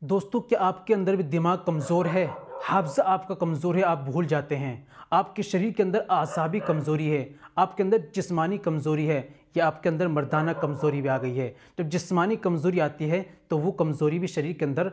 दोस्तों, क्या आपके अंदर भी दिमाग कमज़ोर है? हाफ़्ज़ा आपका कमज़ोर है, आप भूल जाते हैं। आपके शरीर के अंदर आसाबी कमज़ोरी है, आपके अंदर जिस्मानी कमज़ोरी है, या आपके अंदर मर्दाना कमज़ोरी भी आ गई है। जब जिस्मानी कमज़ोरी आती है तो वो कमज़ोरी भी शरीर के अंदर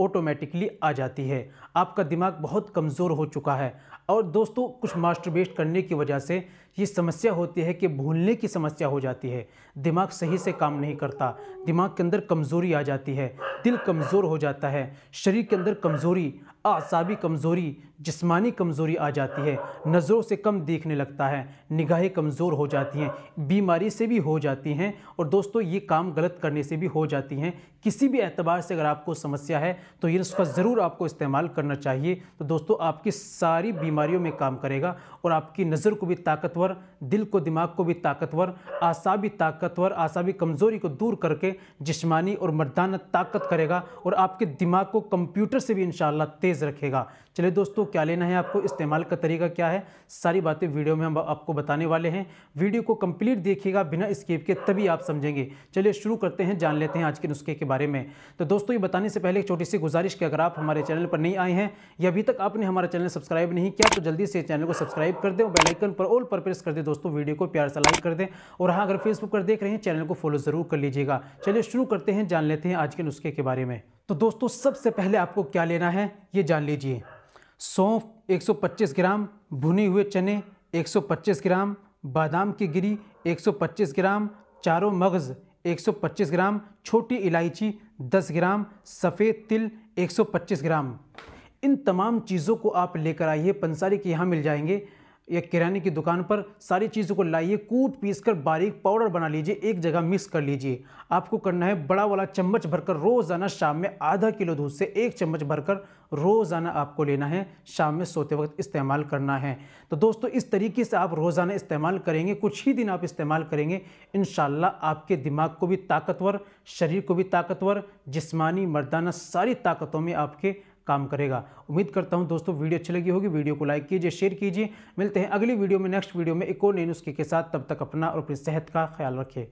ऑटोमेटिकली आ जाती है। आपका दिमाग बहुत कमज़ोर हो चुका है। और दोस्तों, कुछ मास्टरबेट करने की वजह से ये समस्या होती है कि भूलने की समस्या हो जाती है। दिमाग सही से काम नहीं करता, दिमाग के अंदर कमज़ोरी आ जाती है, दिल कमज़ोर हो जाता है, शरीर के अंदर कमज़ोरी, आसाबी कमज़ोरी, जिस्मानी कमज़ोरी आ जाती है, नज़रों से कम देखने लगता है, निगाहें कमज़ोर हो जाती हैं, बीमारी से भी हो जाती हैं। और दोस्तों, ये काम गलत करने से भी हो जाती हैं। किसी भी एतबार से अगर आपको समस्या है तो ये इसका ज़रूर आपको इस्तेमाल करना चाहिए। तो दोस्तों, आपकी सारी बीमारियों में काम करेगा और आपकी नज़र को भी ताकतवर, दिल को, दिमाग को भी ताकतवर, आसाबी ताकतवर, आसाबी कमज़ोरी को दूर करके जिस्मानी और मर्दाना ताकत करेगा और आपके दिमाग को कंप्यूटर से भी इंशाअल्लाह तेज़ रखेगा। चलिए दोस्तों, क्या लेना है आपको, इस्तेमाल का तरीका क्या है, सारी बातें वीडियो में हम आपको बताने वाले हैं। वीडियो को कंप्लीट देखिएगा बिना स्किप के, तभी आप समझेंगे। चलिए शुरू करते हैं, जान लेते हैं आज के नुस्खे के बारे में। तो दोस्तों, ये बताने से पहले एक छोटी सी गुजारिश कि अगर आप हमारे चैनल पर नहीं आए हैं या अभी तक आपने हमारा चैनल सब्सक्राइब नहीं किया तो जल्दी से चैनल को सब्सक्राइब कर दें और बेल आइकन पर ऑल पर प्रेस कर दें। दोस्तों, वीडियो को प्यार से लाइक कर दें और हाँ, अगर फेसबुक पर देख रहे हैं चैनल को फॉलो ज़रूर कर लीजिएगा। चलिए शुरू करते हैं, जान लेते हैं आज के नुस्खे के बारे में। तो दोस्तों, सबसे पहले आपको क्या लेना है ये जान लीजिए। सौंफ 125 ग्राम, भुने हुए चने 125 ग्राम, बादाम की गिरी 125 ग्राम, चारों मगज़ 125 ग्राम, छोटी इलायची 10 ग्राम, सफ़ेद तिल 125 ग्राम। इन तमाम चीज़ों को आप लेकर आइए, पंसारी के यहाँ मिल जाएंगे या किराने की दुकान पर। सारी चीज़ों को लाइए, कूट पीस कर बारीक पाउडर बना लीजिए, एक जगह मिक्स कर लीजिए। आपको करना है, बड़ा वाला चम्मच भरकर रोज़ाना शाम में आधा किलो दूध से 1 चम्मच भरकर रोज़ाना आपको लेना है, शाम में सोते वक्त इस्तेमाल करना है। तो दोस्तों, इस तरीके से आप रोज़ाना इस्तेमाल करेंगे, कुछ ही दिन आप इस्तेमाल करेंगे, इंशाअल्लाह आपके दिमाग को भी ताकतवर, शरीर को भी ताकतवर, जिस्मानी मर्दाना सारी ताकतों में आपके काम करेगा। उम्मीद करता हूं दोस्तों, वीडियो अच्छी लगी होगी। वीडियो को लाइक कीजिए, शेयर कीजिए। मिलते हैं अगली वीडियो में, नेक्स्ट वीडियो में एक और नए नुस्खे के साथ। तब तक अपना और अपनी सेहत का ख्याल रखें।